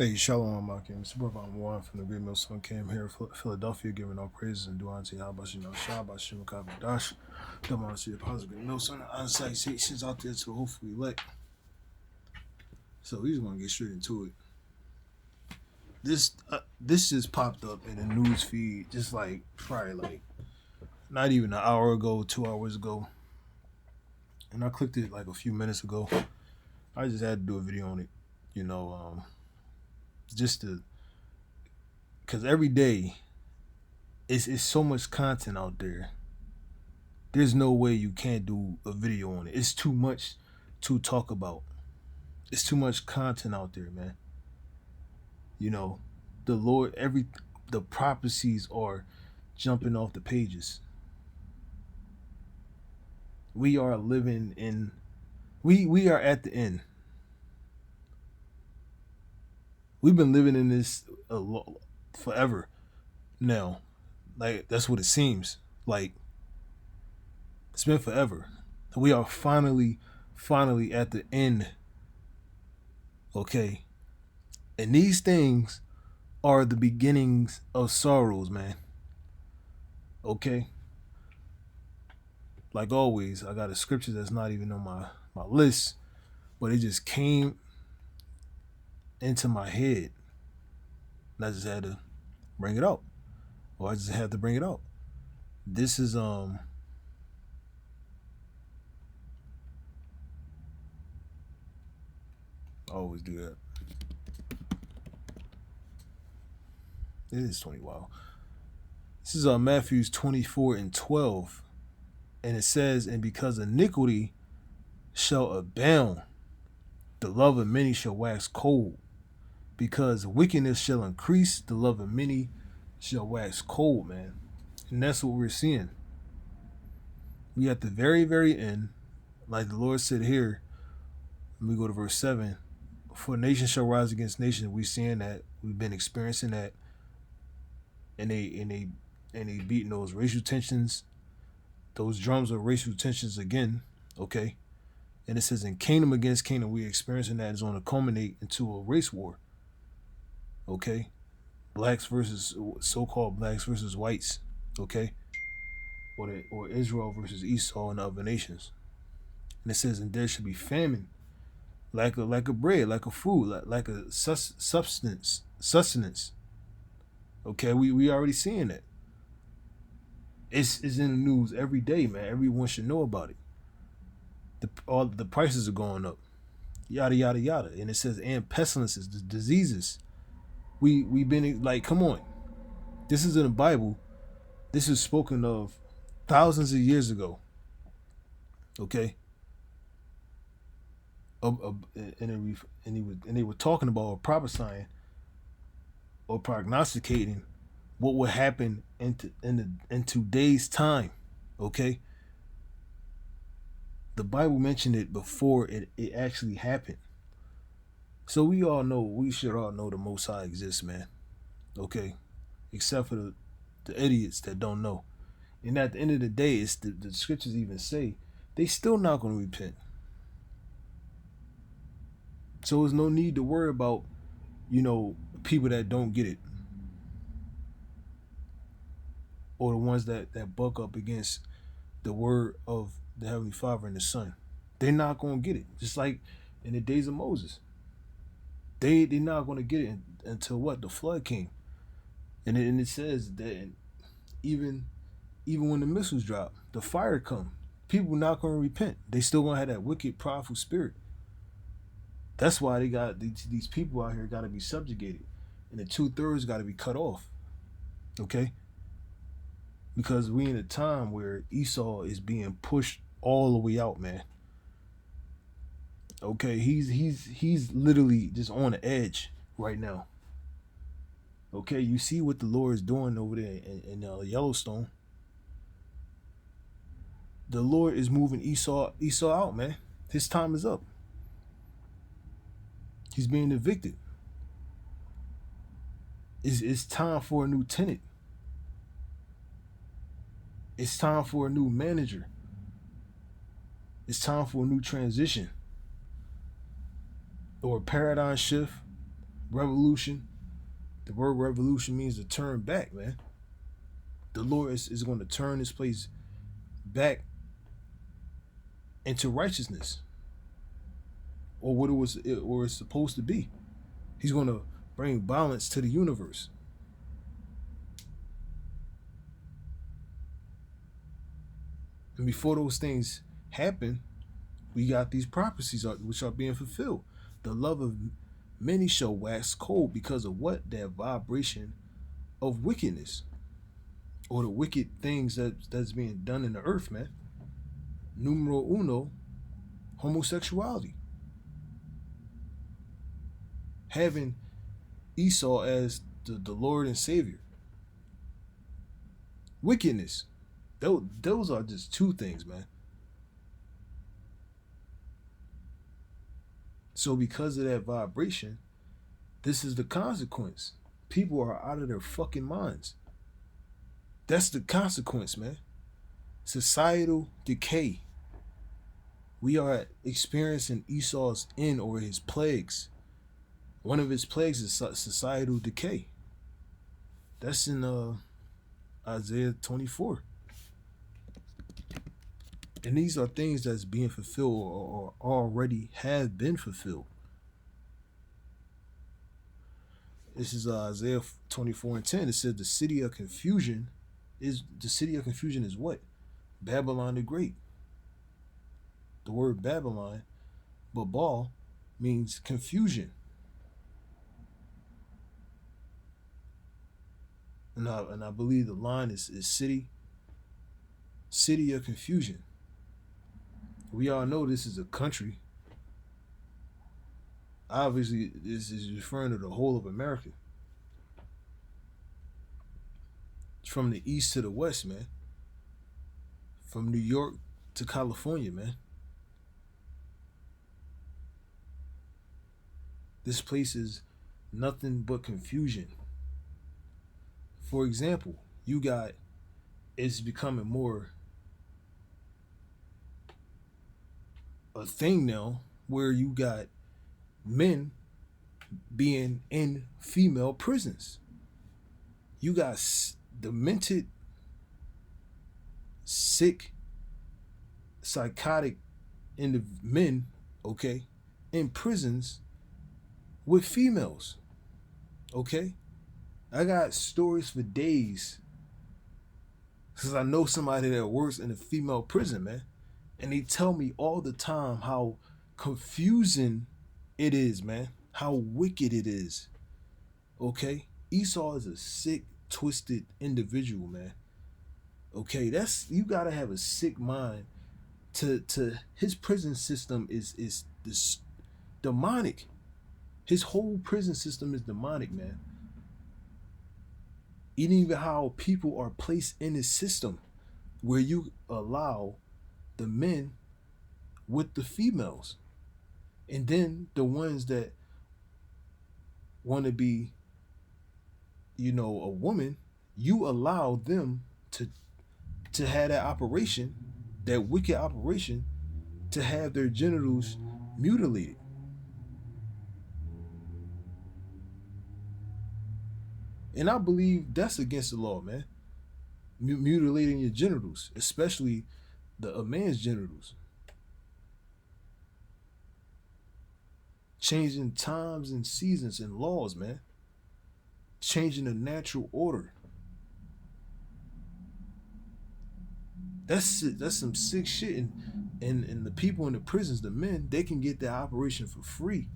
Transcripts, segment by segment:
Hey, Shalom, Akim. It's your brother, I'm Juan from the Great Mill Sun Came here, Philadelphia, giving all praises and due unto Yahweh, Shabbat, Shimakabi Dash, Damas, Positive Great Mill Sun, on citations out there to hopefully elect. So we just want to get straight into it. This just popped up in the news feed, just like probably like not even an hour ago, 2 hours ago, and I clicked it like a few minutes ago. I just had to do a video on it, you know, just to because every day it's so much content out there. There's no way you can't do a video on it. It's too much to talk about. It's too much content out there, man. You know, the Lord, the prophecies are jumping off the pages. We are living in, we are at the end. We've been living in this forever now. Like that's what it seems like. It's been forever. We are finally at the end. Okay, and these things are the beginnings of sorrows, man. Okay? Like always, I got a scripture that's not even on my list, but it just came into my head. And I just had to bring it out. Or I just had to bring it out. This is I always do that. It is 20. Wow. This is Matthew 24:12. And it says, and because iniquity shall abound, the love of many shall wax cold. Because wickedness shall increase, the love of many shall wax cold, man. And that's what we're seeing. We at the very, very end, like the Lord said here, let me go to verse 7. For nation shall rise against nation. We're seeing that. We've been experiencing that. And they beating those racial tensions. Those drums are racial tensions again. Okay. And it says in kingdom against kingdom, we're experiencing that is going to culminate into a race war. Okay. Blacks versus so-called blacks versus whites. Okay. Or Israel versus Esau and other nations. And it says, and there should be famine, like a bread, like a food, like a sustenance. Okay, we already seeing that. It's in the news every day, man. Everyone should know about it. All the prices are going up, yada yada yada. And it says, and pestilences, the diseases. We've been like, come on, this is in the Bible. This is spoken of thousands of years ago. Okay. And they were talking about or prophesying or prognosticating what would happen in today's time. Okay. The Bible mentioned it before it actually happened. So we should all know the Most High exists, man. Okay. Except for the idiots that don't know. And at the end of the day, it's the scriptures even say they still not going to repent. So there's no need to worry about, people that don't get it. Or the ones that buck up against the word of the Heavenly Father and the Son. They're not going to get it. Just like in the days of Moses. They're not going to get it until what? The flood came. And it says that even when the missiles drop, the fire come. People not going to repent. They still going to have that wicked, prideful spirit. That's why they got these people out here got to be subjugated. And the 2/3 got to be cut off. Okay? Because we in a time where Esau is being pushed all the way out, man. Okay, he's literally just on the edge right now. Okay, you see what the Lord is doing over there in Yellowstone. The Lord is moving Esau out, man. His time is up. He's being evicted. It's time for a new tenant. It's time for a new manager. It's time for a new transition or a paradigm shift, Revolution. The word revolution means to turn back, man. The Lord is going to turn this place back into righteousness, or what it was, or it's supposed to be. He's going to bring balance to the universe. And before those things happen, we got these prophecies which are being fulfilled. The love of many shall wax cold because of what? That vibration of wickedness, or the wicked things that's being done in the earth, man. Numero uno, homosexuality. Having Esau as the Lord and Savior. Wickedness. Those are just two things, man. So because of that vibration, this is the consequence. People are out of their fucking minds. That's the consequence, man. Societal decay. We are experiencing Esau's end, or his plagues. One of his plagues is societal decay. That's in Isaiah 24. And these are things that's being fulfilled, or already have been fulfilled. This is Isaiah 24:10. It says the city of confusion is what? Babylon the Great. The word Babylon, Babal, means confusion. And I believe the line is city of confusion. We all know this is a country. Obviously, this is referring to the whole of America. It's from the east to the west, man. From New York to California, man. This place is nothing but confusion. For example, it's becoming more a thing now where you got men being in female prisons. You got demented, sick, psychotic men, okay, in prisons with females, okay? I got stories for days because I know somebody that works in a female prison, man. And they tell me all the time how confusing it is, man. How wicked it is. Okay? Esau is a sick, twisted individual, man. Okay, you gotta have a sick mind to his prison system is this demonic. His whole prison system is demonic, man. Even how people are placed in his system, where you allow the men with the females, and then the ones that want to be, a woman, you allow them to have that operation, that wicked operation, to have their genitals mutilated. And I believe that's against the law, man. Mutilating your genitals, especially a man's genitals. Changing times and seasons and laws, man. Changing the natural order. That's some sick shit. And the people in the prisons, the men, they can get that operation for free.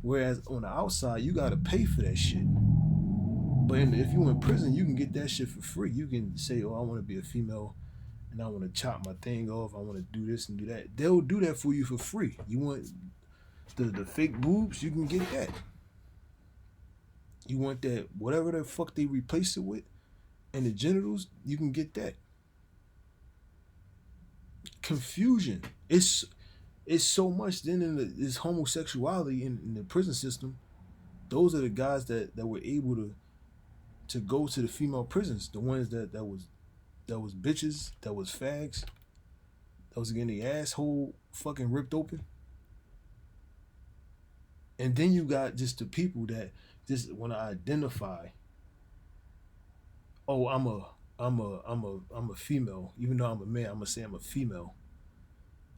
Whereas on the outside, you gotta pay for that shit. But if you in prison, you can get that shit for free. You can say, "Oh, I want to be a female, and I want to chop my thing off. I want to do this and do that." They'll do that for you for free. You want the fake boobs? You can get that. You want that whatever the fuck they replace it with, and the genitals? You can get that. Confusion. It's so much. Then in this homosexuality in the prison system, those are the guys that were able to go to the female prisons, the ones that was bitches, that was fags, that was getting the asshole fucking ripped open, And then you got just the people that just want to identify, oh, I'm a female, even though I'm a man, I'm gonna say I'm a female.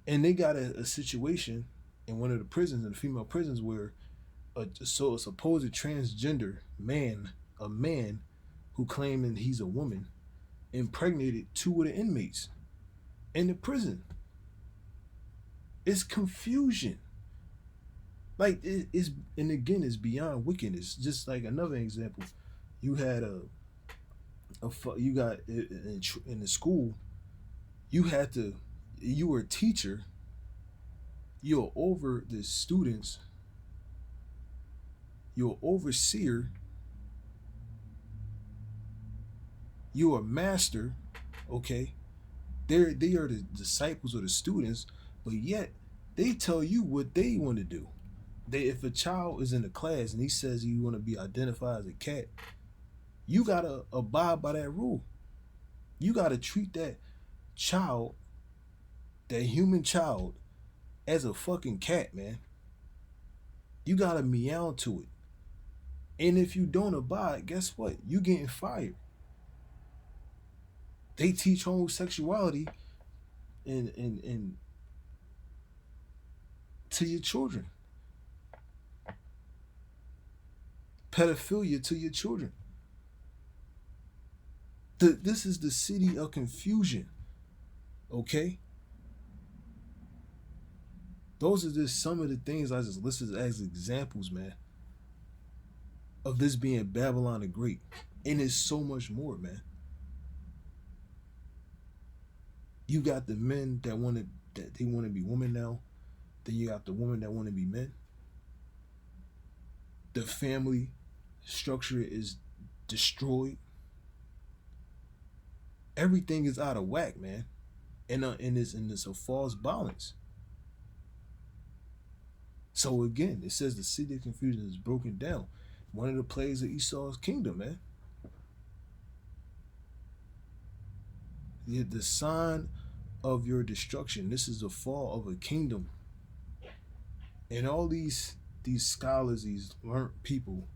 And they got a situation in one of the prisons, in the female prisons, where a supposed transgender man, a man who claiming he's a woman, impregnated two of the inmates in the prison. It's confusion. Like it's, and again, it's beyond wickedness. Just like another example, you had you got in the school, you had to, you were a teacher, you're over the students, you're an overseer, you're a master, okay? They are the disciples of the students, but yet they tell you what they want to do. They, if a child is in the class and he says he want to be identified as a cat, you gotta abide by that rule. You gotta treat that child, that human child, as a fucking cat, man. You gotta meow to it. And if you don't abide, guess what? You getting fired. They teach homosexuality and to your children. Pedophilia to your children. This is the city of confusion. Okay? Those are just some of the things I just listed as examples, man, of this being Babylon the Great. And it's so much more, man. You got the men that they want to be women now. Then you got the women that want to be men. The family structure is destroyed. Everything is out of whack, man. And it's a false balance. So again, it says the city of confusion is broken down. One of the plagues of Esau's kingdom, man. The sign of your destruction. This is the fall of a kingdom. And all these scholars, these learned people,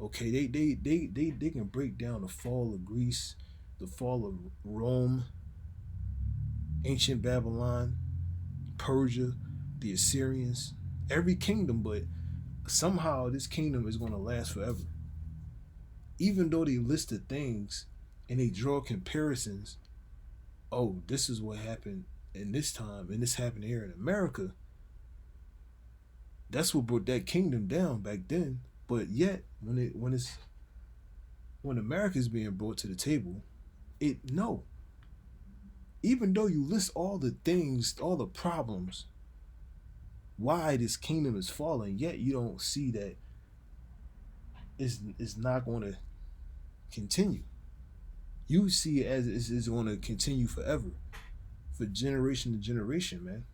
okay, they can break down the fall of Greece, the fall of Rome, ancient Babylon, Persia, the Assyrians, every kingdom, but somehow this kingdom is going to last forever. Even though they list the things and they draw comparisons, oh, this is what happened in this time and this happened here in America. That's what brought that kingdom down back then. But yet, when America is being brought to the table, no. Even though you list all the things, all the problems, why this kingdom is falling, yet you don't see that it's not going to continue. You see it as it's going to continue forever, for generation to generation, man.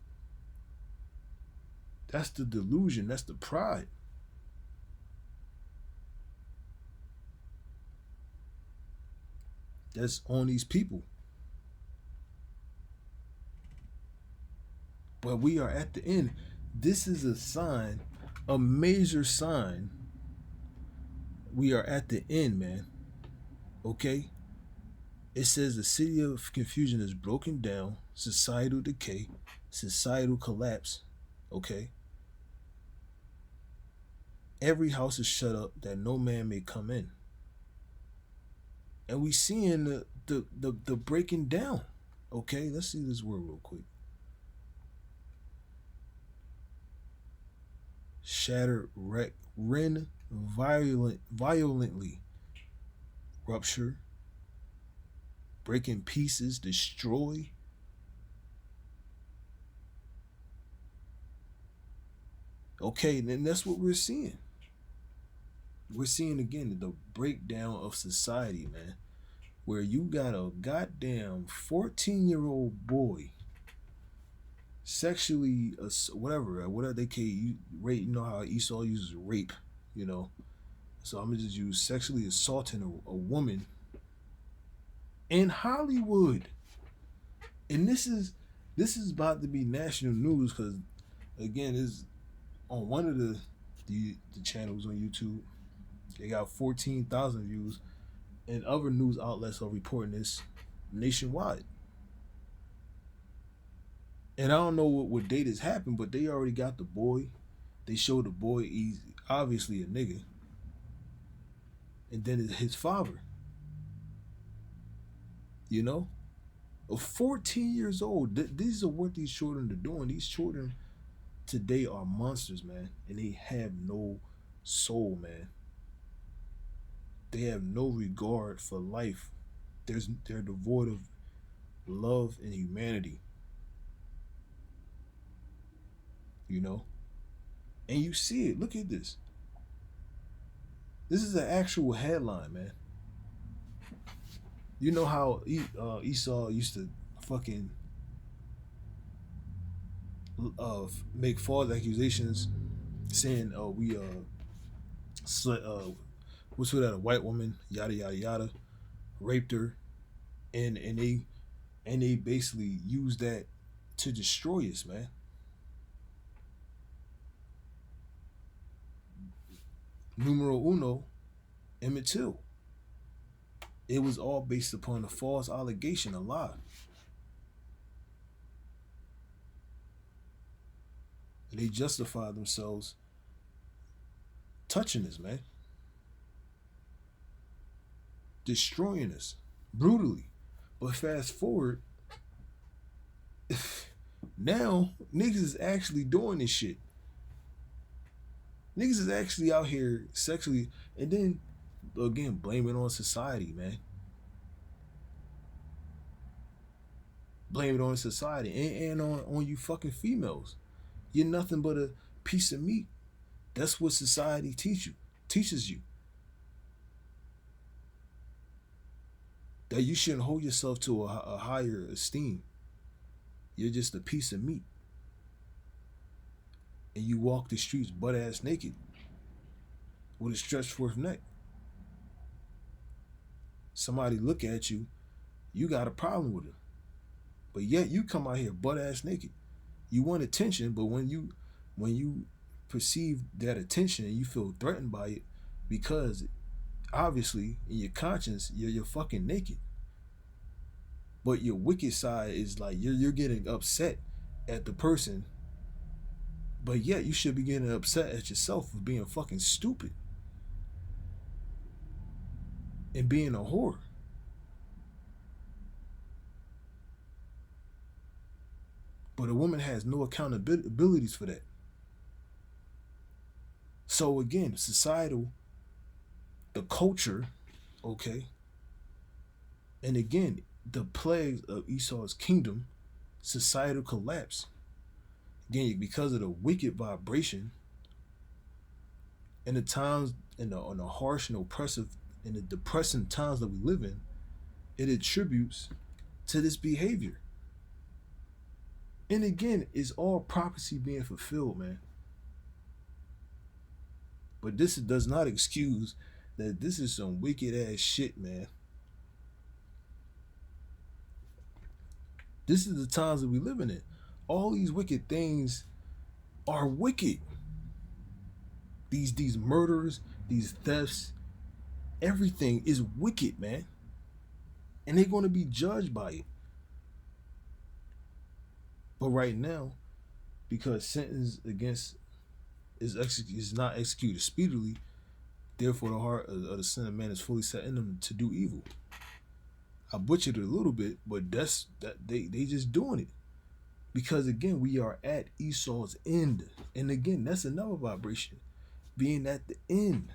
That's the delusion. That's the pride. That's on these people. But we are at the end. This is a sign, a major sign. We are at the end, man. Okay? It says the city of confusion is broken down, societal decay, societal collapse. Okay? Every house is shut up that no man may come in. And we seeing the breaking down. Okay, let's see this word real quick. Shatter, wreck, rend, violently, rupture, break in pieces, destroy. Okay, then that's what we're seeing. We're seeing again the breakdown of society, man, where you got a goddamn 14-year-old boy sexually, whatever they can rape. You know how Esau uses rape, you know. So I'm gonna just use sexually assaulting a woman in Hollywood, and this is about to be national news because again, is on one of the The channels on YouTube. They got 14,000 views, and other news outlets are reporting this nationwide. And I don't know what date has happened, but they already got the boy. They showed the boy. He's obviously a nigga, and then his father. You know, 14 years old. These are what these children are doing. These children today are monsters, man, and they have no soul, man. They have no regard for life. They're devoid of love and humanity. You know, and you see it. Look at this. This is an actual headline, man. You know how Esau used to fucking make false accusations, saying, "Oh, we what's with that, a white woman, yada yada yada, raped her," and they basically used that to destroy us, man. Numero uno, Emmett Till. It was all based upon a false allegation, a lie. And they justify themselves touching us, man. Destroying us brutally. But fast forward, now niggas is actually doing this shit. Niggas is actually out here sexually, and then again blame it on society, man. Blame it on society and on you fucking females. You're nothing but a piece of meat. That's what society teaches you. That you shouldn't hold yourself to a higher esteem. You're just a piece of meat. And you walk the streets butt ass naked with a stretched forth neck. Somebody look at you, you got a problem with it. But yet you come out here butt ass naked. You want attention, but when you perceive that attention and you feel threatened by it, because obviously in your conscience you're fucking naked. But your wicked side is like you're getting upset at the person, but yet you should be getting upset at yourself for being fucking stupid and being a whore. But a woman has no accountabilities for that. So again, societal, the culture, okay, and again, the plagues of Esau's kingdom, societal collapse. Again, because of the wicked vibration and the times and the harsh and oppressive and the depressing times that we live in, it attributes to this behavior. And again, it's all prophecy being fulfilled, man. But this does not excuse that this is some wicked ass shit, man. This is the times that we living in. All these wicked things are wicked. These murders, these thefts, everything is wicked, man. And they're going to be judged by it. But right now, because sentence against is not executed speedily, therefore the heart of the son of man is fully set in them to do evil. I butchered it a little bit, but that's that they just doing it. Because again, we are at Esau's end. And again, that's another vibration. Being at the end.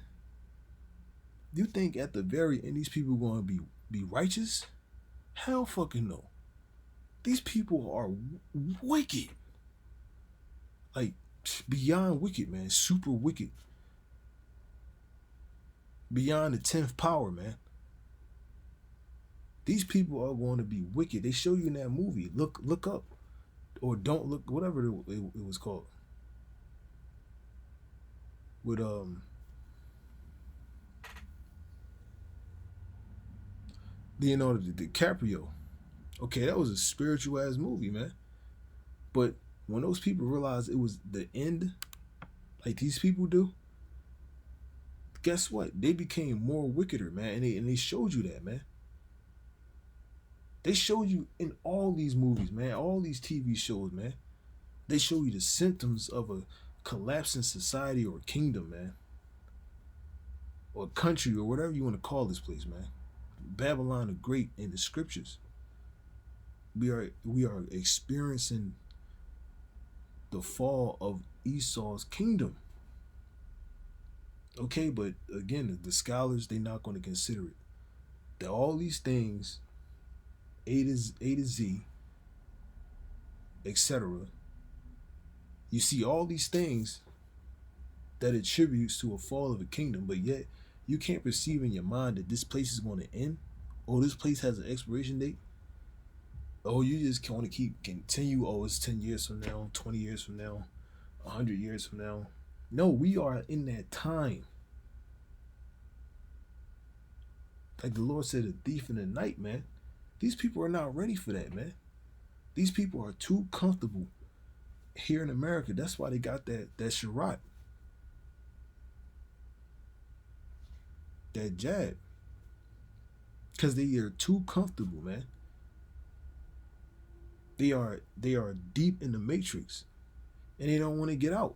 Do you think at the very end these people are going to be righteous? Hell fucking no. These people are wicked. Like, beyond wicked, man. Super wicked. Beyond the 10th power, man. These people are going to be wicked. They show you in that movie. Look up. Or don't look, whatever it was called. With Leonardo DiCaprio. Okay, that was a spiritual ass movie, man. But when those people realized it was the end, like these people do, guess what? They became more wickeder, man, and they showed you that, man. They showed you in all these movies, man, all these TV shows, man. They show you the symptoms of a collapsing society or kingdom, man, or country or whatever you want to call this place, man. Babylon the Great in the scriptures. We are experiencing the fall of Esau's kingdom. Okay, but again, the scholars they not going to consider it. That all these things, A to Z, etc. You see all these things that attributes to a fall of a kingdom, but yet you can't perceive in your mind that this place is going to end, or this place has an expiration date. Oh, you just want to continue. Oh, it's 10 years from now, 20 years from now, 100 years from now. No, we are in that time. Like the Lord said, a thief in the night, man. These people are not ready for that, man. These people are too comfortable here in America. That's why they got that Sherrod, that jab. Because they are too comfortable, man. They are deep in the matrix and they don't want to get out.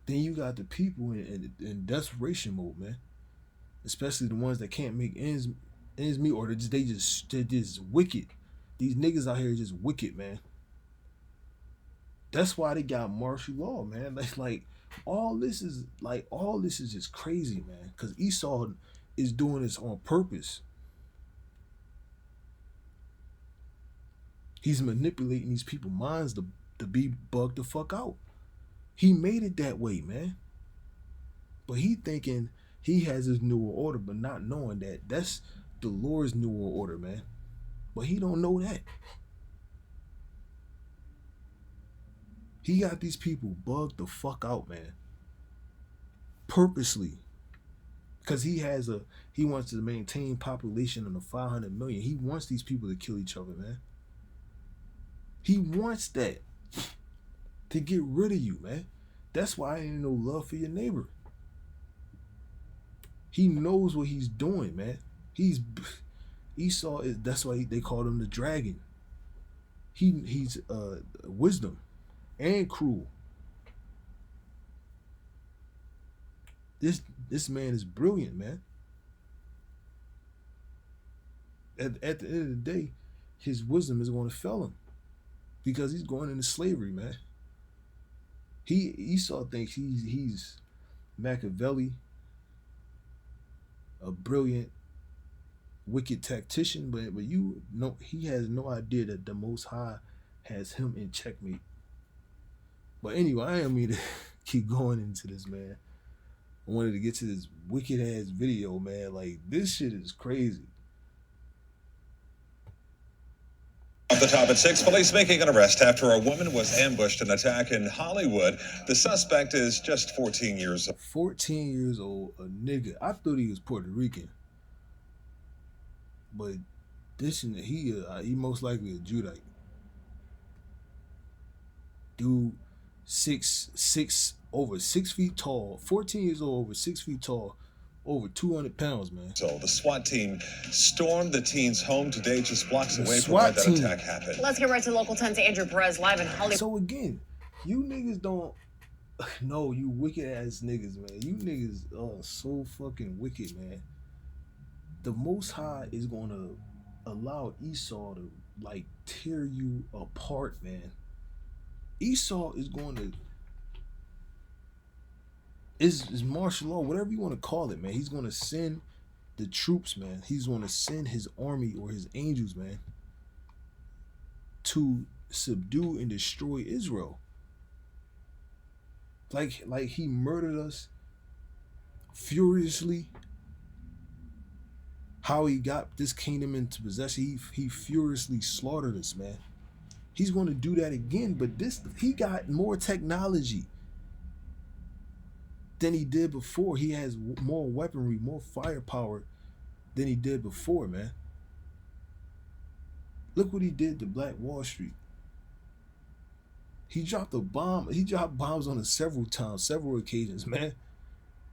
Then you got the people in desperation mode, man. Especially the ones that can't make ends meet, or they're just wicked. These niggas out here are just wicked, man. That's why they got martial law, man. Like all this is just crazy, man. Because Esau is doing this on purpose. He's manipulating these people's minds to be bugged the fuck out. He made it that way, man. But he thinking he has his newer order, but not knowing that that's the Lord's newer order, man. But he don't know that. He got these people bugged the fuck out, man. Purposely. Because he wants to maintain population of 500 million. He wants these people to kill each other, man. He wants that. To get rid of you, man. That's why ain't no love for your neighbor. He knows what he's doing, man. Esau is. That's why they called him the dragon. He's wisdom and cruel. This man is brilliant, man. At the end of the day, his wisdom is going to fail him because he's going into slavery, man. Esau thinks he's Machiavelli, a brilliant, wicked tactician, but you know he has no idea that the Most High has him in checkmate. But anyway, I am mean to keep going into this, man. I wanted to get to this wicked ass video, man. Like this shit is crazy. Off the top at 6, police making an arrest after a woman was ambushed in an attack in Hollywood. The suspect is just 14 years old. 14 years old, a nigga. I thought he was Puerto Rican, but he most likely a Judite. Dude, over 6 feet tall. 14 years old, over 6 feet tall. Over 200 pounds, man. So the SWAT team stormed the teen's home today, just blocks away from where that attack happened. Let's get right to Local 10's Andrew Perez live in Hollywood. So again, you niggas don't know, you wicked ass niggas, man. You niggas are so fucking wicked, man. The Most High is gonna allow Esau to like tear you apart, man. Esau is going to is martial law, whatever you want to call it, man. He's going to send the troops, man. He's going to send his army or his angels, man, to subdue and destroy Israel. Like he murdered us furiously. How he got this kingdom into possession, he furiously slaughtered us, man. He's going to do that again, but he got more technology than he did before. He has more weaponry, more firepower than he did before, man. Look what he did to Black Wall Street. He dropped a bomb. He dropped bombs on it several times, several occasions, man.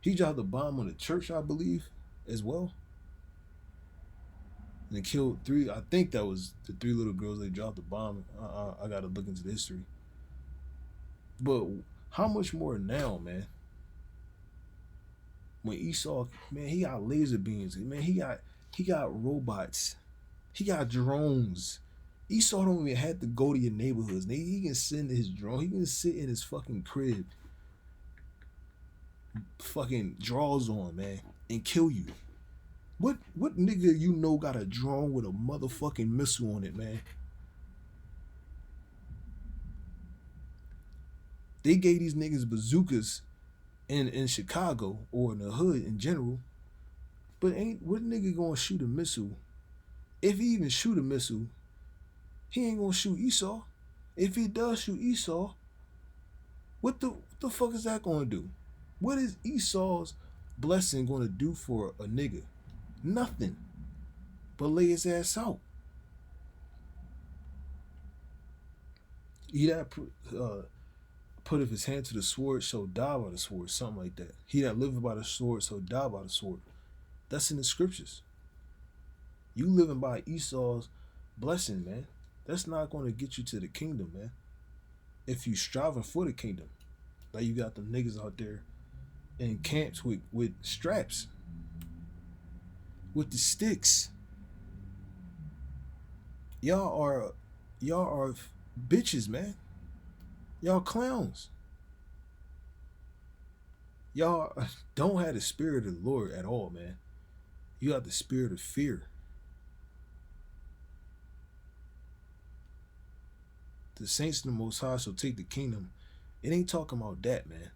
He dropped a bomb on a church, I believe, as well. And it killed three. I think that was the three little girls they dropped the bomb. I gotta look into the history. But how much more now, man? When Esau, man, he got laser beams. Man, he got robots. He got drones. Esau don't even have to go to your neighborhoods. He can send his drone. He can sit in his fucking crib, fucking drawers on, man, and kill you. What nigga you know got a drone with a motherfucking missile on it, man? They gave these niggas bazookas in Chicago or in the hood in general, but ain't what nigga gonna shoot a missile? If he even shoot a missile, he ain't gonna shoot Esau. If he does shoot Esau, what the fuck is that gonna do? What is Esau's blessing gonna do for a nigga? Nothing. But lay his ass out. He that put if his hand to the sword shall die by the sword, something like that. He that liveth by the sword shall die by the sword. That's in the scriptures. You living by Esau's blessing, man. That's not going to get you to the kingdom, man. If you striving for the kingdom, like you got them niggas out there in camps with straps, with the sticks. Y'all are bitches, man. Y'all clowns. Y'all don't have the spirit of the Lord at all, man. You got the spirit of fear. The saints of the Most High shall take the kingdom. It ain't talking about that, man.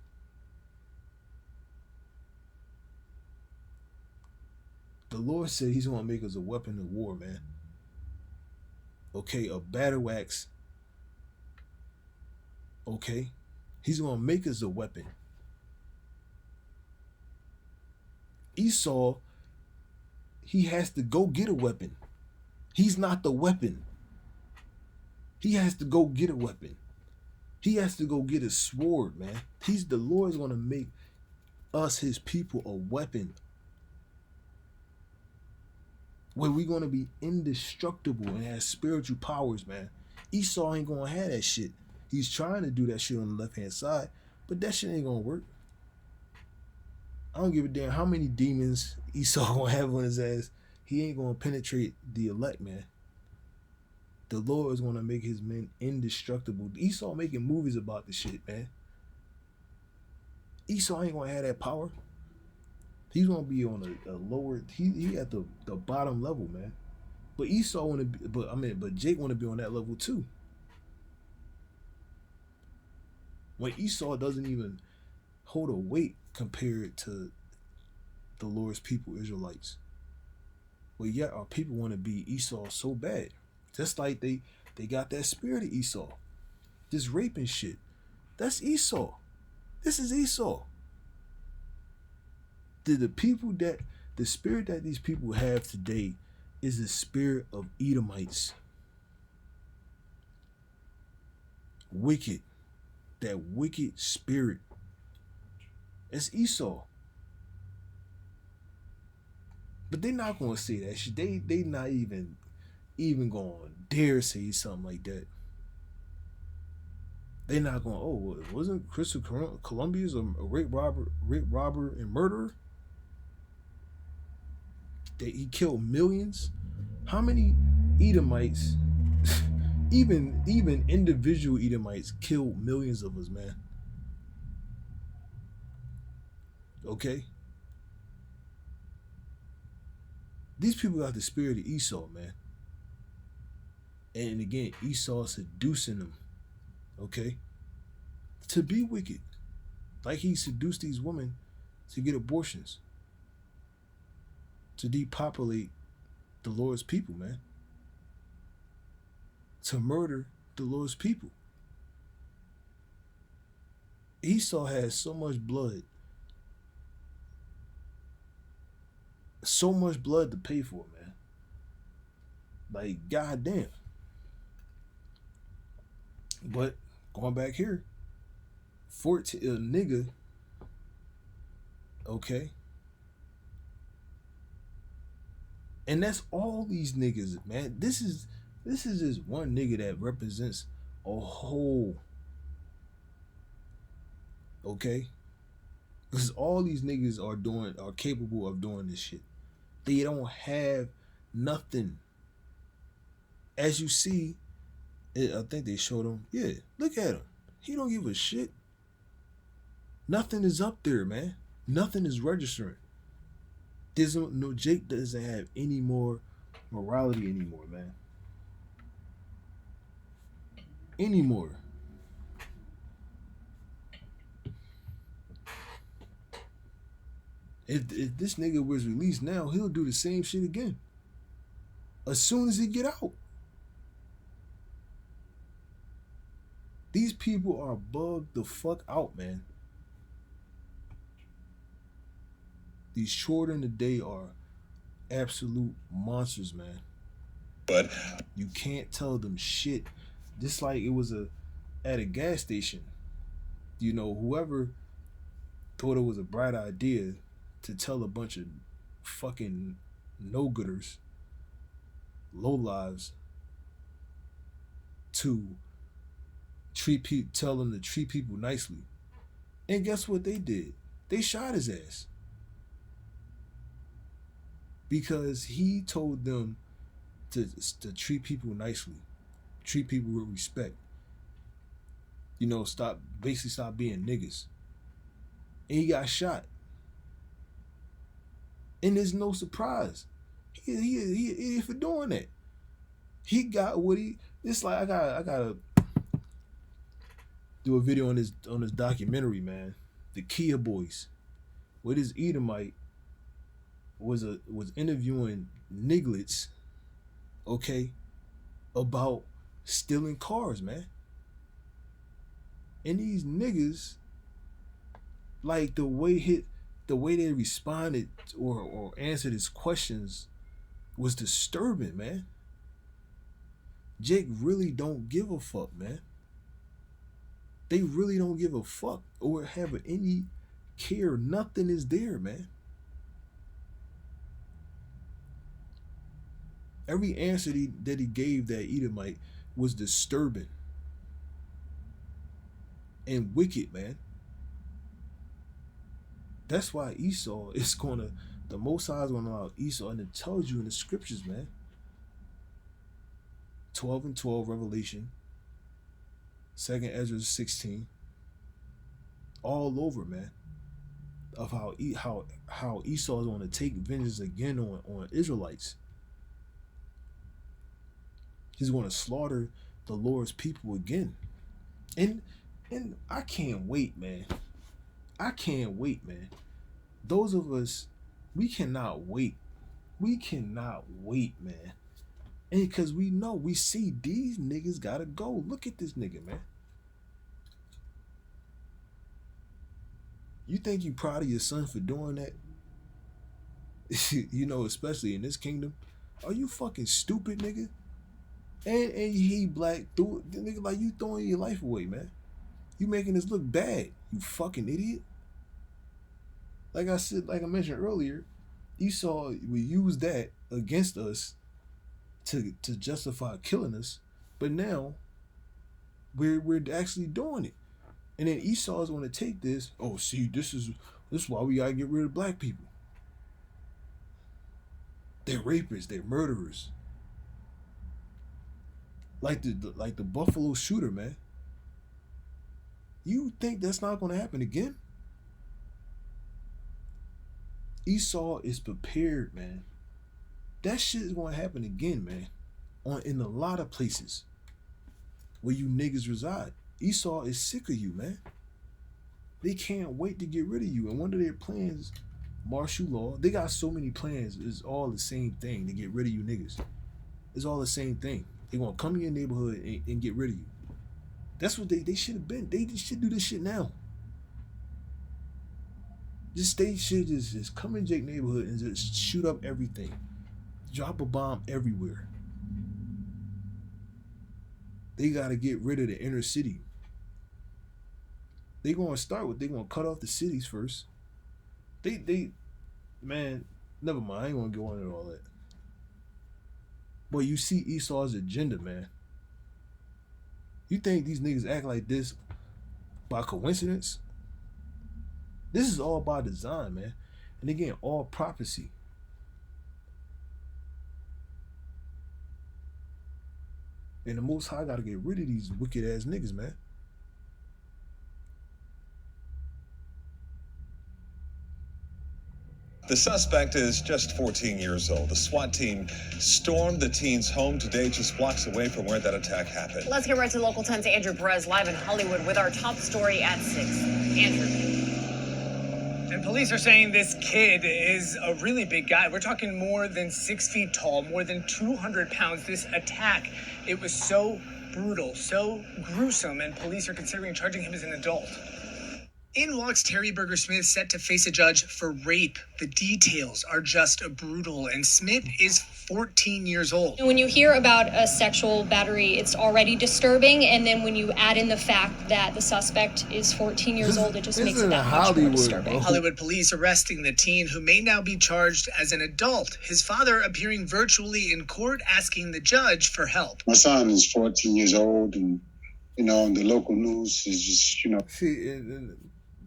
The Lord said he's going to make us a weapon of war, man. Okay, a battle axe. Okay? He's going to make us a weapon. Esau, he has to go get a weapon. He's not the weapon. He has to go get a weapon. He has to go get a sword, man. The Lord's going to make us, his people, a weapon. Where we're going to be indestructible and have spiritual powers, man. Esau ain't going to have that shit. He's trying to do that shit on the left-hand side, but that shit ain't going to work. I don't give a damn how many demons Esau going to have on his ass. He ain't going to penetrate the elect, man. The Lord is going to make his men indestructible. Esau making movies about this shit, man. Esau ain't going to have that power. He's going to be on a lower, he at the bottom level, man. But Esau want to be, but Jake want to be on that level too. When Esau doesn't even hold a weight compared to the Lord's people, Israelites. Well, yet our people want to be Esau so bad. Just like they got that spirit of Esau. This raping shit. That's Esau. This is Esau. The spirit that these people have today is the spirit of Edomites. Wicked. That wicked spirit. It's Esau. But they're not going to say that shit. They not even going to dare say something like that. They not going, oh, wasn't Christopher Columbia's a rape robber and murderer? He killed millions? How many Edomites, even individual Edomites, killed millions of us, man? Okay? These people got the spirit of Esau, man. And again, Esau seducing them, okay? To be wicked. Like he seduced these women to get abortions. To depopulate the Lord's people, man. To murder the Lord's people. Esau has so much blood. So much blood to pay for, man. Like, goddamn. But going back here, 14 a nigga, okay, and that's all these niggas, man. This is just one nigga that represents a whole, okay. Because all these niggas are capable of doing this shit. They don't have nothing. As you see, I think they showed him. Yeah, look at him. He don't give a shit. Nothing is up there, man. Nothing is registering. There's no Jake doesn't have any more morality anymore, man. Anymore. If this nigga was released now, he'll do the same shit again. As soon as he get out. These people are bugged the fuck out, man. These children today are absolute monsters, man. But You can't tell them shit. Just like it was at a gas station. You know, whoever thought it was a bright idea to tell a bunch of fucking no-gooders, low lives, to tell them to treat people nicely. And guess what they did? They shot his ass. Because he told them to treat people nicely, treat people with respect. You know, stop being niggas. And he got shot. And there's no surprise. He an idiot for doing that. He got what he. It's like I gotta do a video on this documentary, man. The Kia Boys, where this Edomite was interviewing nigglets, okay, about stealing cars, man. And these niggas, like the way they responded or answered his questions was disturbing, man. Jake really don't give a fuck, man. They really don't give a fuck or have any care. Nothing is there, man. Every answer that he gave that Edomite was disturbing and wicked, man. That's why Esau is the Most High is gonna allow Esau, and it tells you in the scriptures, man. 12 and 12 Revelation, 2nd Ezra 16, all over, man, of how Esau is going to take vengeance again on Israelites. He's going to slaughter the Lord's people again. And I can't wait, man. I can't wait, man. Those of us, we cannot wait. We cannot wait, man. And because we see these niggas gotta go. Look at this nigga, man. You think you proud of your son for doing that? You know, especially in this kingdom. Are you fucking stupid, nigga? And he black, nigga, like you throwing your life away, man. You making this look bad, you fucking idiot. Like I mentioned earlier, Esau we use that against us to justify killing us, but now we're actually doing it. And then Esau is going to take this. Oh, see, this is why we gotta get rid of black people. They're rapists. They're murderers. Like the Buffalo shooter, man. You think that's not going to happen again? Esau is prepared, man. That shit is going to happen again, man. In a lot of places where you niggas reside. Esau is sick of you, man. They can't wait to get rid of you. And one of their plans, martial law, they got so many plans. It's all the same thing to get rid of you niggas. It's all the same thing. They gonna come in your neighborhood and get rid of you. That's what they should have been. They should do this shit now. they should just come in Jake neighborhood and just shoot up everything. Drop a bomb everywhere. They gotta get rid of the inner city. They gonna cut off the cities first. They man, never mind, I ain't gonna go into all that. But you see Esau's agenda, man. You think these niggas act like this by coincidence? This is all by design, man. And again, all prophecy. And the Most High gotta get rid of these wicked ass niggas, man. The suspect is just 14 years old. The SWAT team stormed the teen's home today, just blocks away from where that attack happened. Let's get right to Local 10's Andrew Perez live in Hollywood with our top story at 6. Andrew. And police are saying this kid is a really big guy. We're talking more than 6 feet tall, more than 200 pounds. This attack, it was so brutal, so gruesome, and police are considering charging him as an adult. In walks Terry Berger Smith, set to face a judge for rape. The details are just brutal, and Smith is 14 years old. When you hear about a sexual battery, it's already disturbing, and then when you add in the fact that the suspect is 14 years old, it just makes it that much more disturbing. Bro. Hollywood police arresting the teen, who may now be charged as an adult. His father appearing virtually in court, asking the judge for help. My son is 14 years old, and the local news is just, See,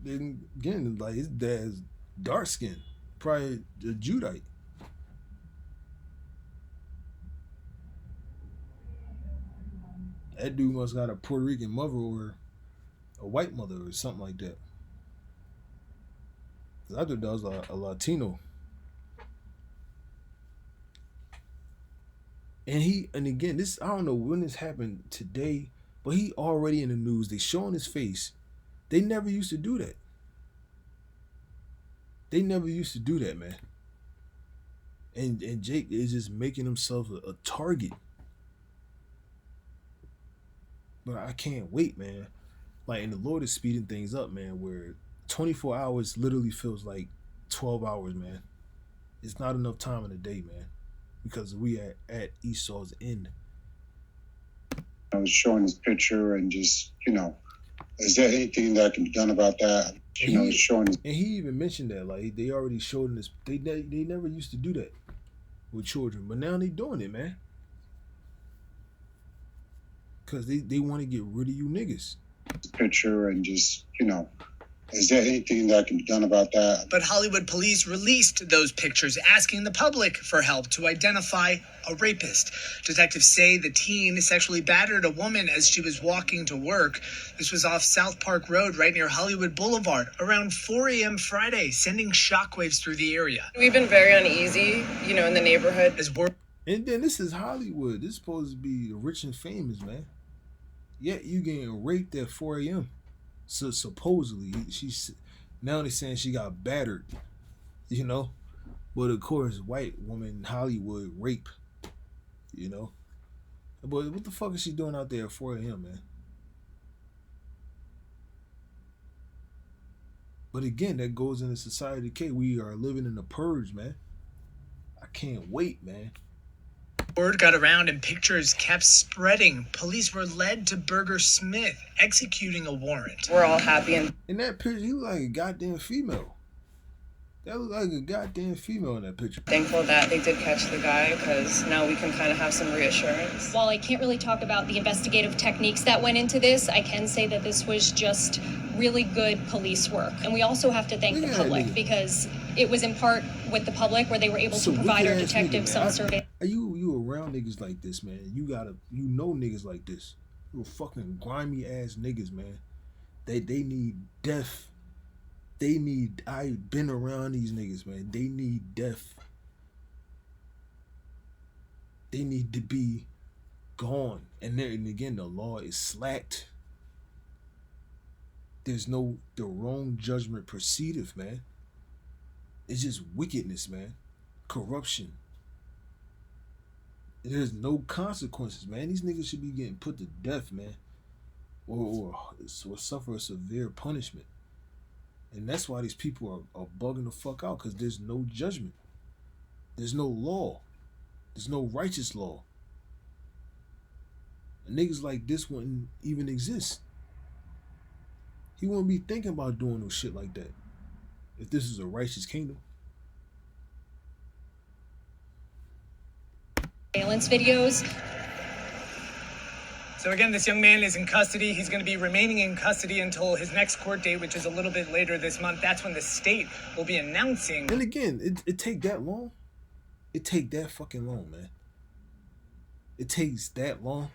and again, like his dad's dark skin, probably a Judite. That dude must got a Puerto Rican mother or a white mother or something like that. I thought that was a Latino. And again, this, I don't know when this happened today, but he already in the news. They showing his face. They never used to do that. They never used to do that, man. And Jake is just making himself a target. But I can't wait, man. Like, and the Lord is speeding things up, man, where 24 hours literally feels like 12 hours, man. It's not enough time in the day, man, because we are at Esau's end. I was showing his picture and just, is there anything that can be done about that? Showing his... And he even mentioned that, like, they already showed in this. They never used to do that with children, but now they doing it, man. Because they want to get rid of you niggas. Picture and just, is there anything that can be done about that? But Hollywood police released those pictures, asking the public for help to identify a rapist. Detectives say the teen sexually battered a woman as she was walking to work. This was off South Park Road, right near Hollywood Boulevard, around 4 a.m. Friday, sending shockwaves through the area. We've been very uneasy, in the neighborhood. And then this is Hollywood. This is supposed to be the rich and famous, man. Yet you getting raped at 4 a.m. So supposedly she's now they're saying she got battered, but of course white woman Hollywood rape, but what the fuck is she doing out there at 4 a.m., man? But again, that goes into society decay. We are living in a purge, man. I can't wait, man. Word got around and pictures kept spreading. Police were led to Berger Smith, executing a warrant. We're all happy. And in that picture, he looked like a goddamn female. That looked like a goddamn female in that picture. Thankful that they did catch the guy, because now we can kind of have some reassurance. While I can't really talk about the investigative techniques that went into this, I can say that this was just really good police work. And we also have to thank the public, because it was in part with the public where they were able to provide our detectives some survey. You around niggas like this, man. You niggas like this. You fucking grimy ass niggas, man. They need death. I've been around these niggas, man. They need death. They need to be gone. And again, the law is slacked. There's the wrong judgment proceedeth, man. It's just wickedness, man. Corruption. There's no consequences, man. These niggas should be getting put to death, man. Or suffer a severe punishment. And that's why these people are bugging the fuck out, because there's no judgment. There's no law. There's no righteous law. And niggas like this wouldn't even exist. He wouldn't be thinking about doing no shit like that if this is a righteous kingdom. Surveillance videos. So again, this young man is in custody. He's going to be remaining in custody until his next court date, which is a little bit later this month. That's when the state will be announcing. And again, it take that long? It take that fucking long, man. It takes that long.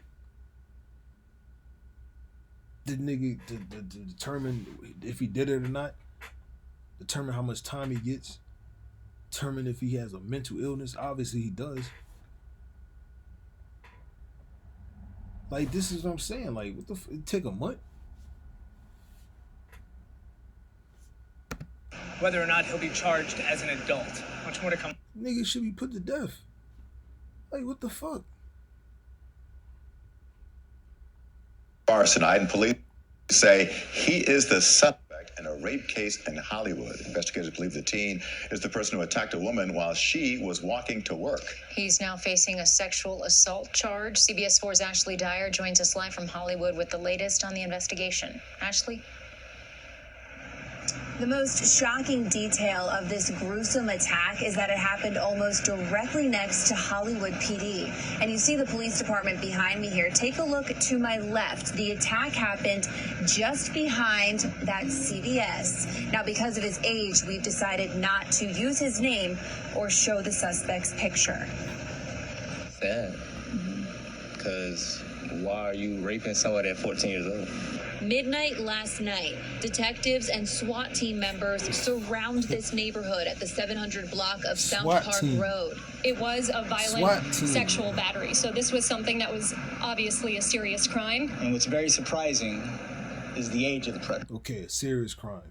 The nigga to determine if he did it or not. Determine how much time he gets. Determine if he has a mental illness. Obviously he does. Like, this is what I'm saying. Like, what the it take a month? Whether or not he'll be charged as an adult. Much more to come. Nigga should be put to death. Like, what the fuck? Arson, and police say he is the suspect in a rape case in Hollywood. Investigators believe the teen is the person who attacked a woman while she was walking to work. He's now facing a sexual assault charge. CBS 4's Ashley Dyer joins us live from Hollywood with the latest on the investigation. Ashley? The most shocking detail of this gruesome attack is that it happened almost directly next to Hollywood PD. And you see the police department behind me here. Take a look to my left. The attack happened just behind that CVS. Now, because of his age, we've decided not to use his name or show the suspect's picture. Sad. Because why are you raping someone at 14 years old? Midnight last night, detectives and SWAT team members surround this neighborhood at the 700 block of South Park Road. It was a violent sexual battery, so this was something that was obviously a serious crime. And what's very surprising is the age of the predator. Okay, a serious crime.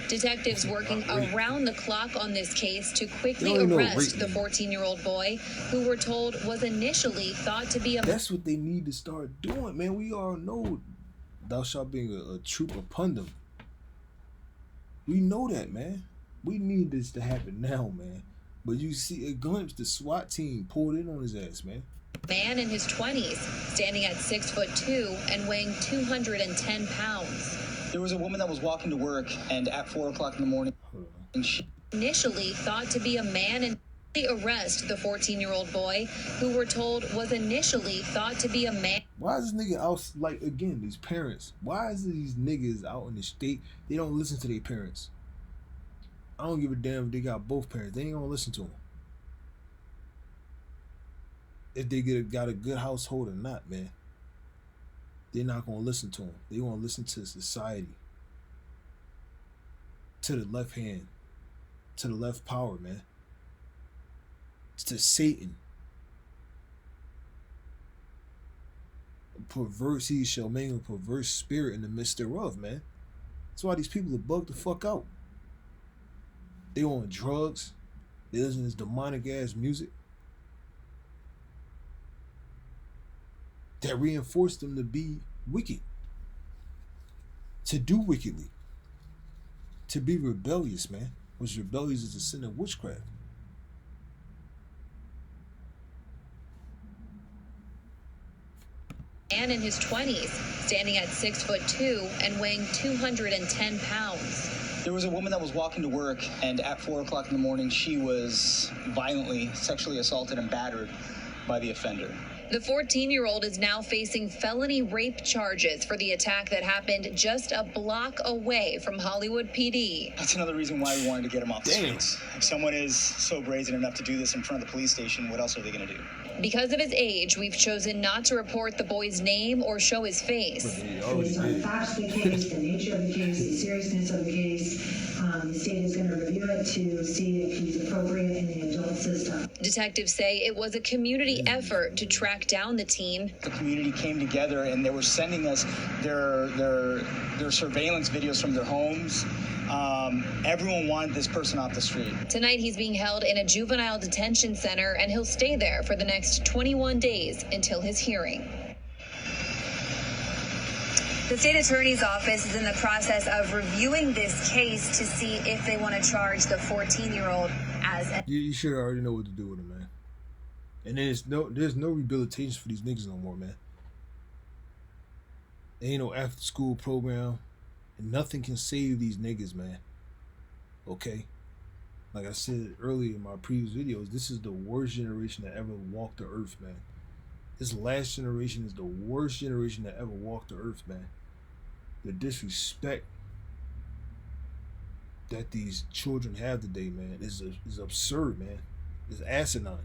Detectives working around the clock on this case to quickly arrest the 14-year-old boy, who we're told was initially thought to be a... That's what they need to start doing, man. We all know thou shalt be a troop upon them. We know that, man. We need this to happen now, man. But you see a glimpse, the SWAT team pulled in on his ass, man. Man in his 20s, standing at 6'2" and weighing 210 pounds. There was a woman that was walking to work, and at 4 o'clock in the morning, and she initially thought to be a man, and arrest the 14-year-old boy, who we're told was initially thought to be a man. Why is this nigga out, like, again, these parents, why is these niggas out in the state, they don't listen to their parents? I don't give a damn if they got both parents, they ain't gonna listen to them. If they got a good household or not, man. They're not gonna listen to them. They wanna listen to society. To the left hand. To the left power, man. To Satan. Perverse, he shall mingle a perverse spirit in the midst thereof, man. That's why these people are bugged the fuck out. They on drugs. They listen to this demonic ass music that reinforce them to be wicked. To do wickedly. To be rebellious, man. Which rebellious is a sin of witchcraft. Man in his 20s, standing at 6'2" and weighing 210 pounds. There was a woman that was walking to work, and at 4 o'clock in the morning, she was violently sexually assaulted and battered by the offender. The 14-year-old is now facing felony rape charges for the attack that happened just a block away from Hollywood PD. That's another reason why we wanted to get him off the streets. If someone is so brazen enough to do this in front of the police station, what else are they going to do? Because of his age, we've chosen not to report the boy's name or show his face. Based on the facts of the case, the nature of the case, the seriousness of the case, the state is going to review it to see if he's appropriate in the adult system. Detectives say it was a community effort to track down the teen. The community came together and they were sending us their surveillance videos from their homes. Everyone wanted this person off the street. Tonight, he's being held in a juvenile detention center, and he'll stay there for the next 21 days until his hearing. The state attorney's office is in the process of reviewing this case to see if they want to charge the 14-year-old as a... You should already know what to do with it, man. And there's no rehabilitation for these niggas no more, man. There ain't no after school program, and nothing can save these niggas, man. Okay? Like I said earlier in my previous videos, this is the worst generation that ever walked the earth, man. This last generation is the worst generation that ever walked the earth, man. The disrespect that these children have today, man, is absurd, man. It's asinine.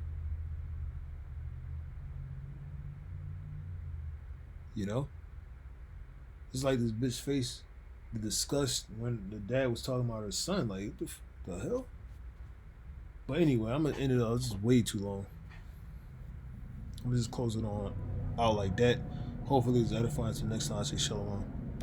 You know? It's like this bitch face, the disgust when the dad was talking about her son. Like, what the hell? But anyway, I'm going to end it up. This is way too long. I'm going to just close it on out like that. Hopefully it's edifying. Until next time, I say shalom.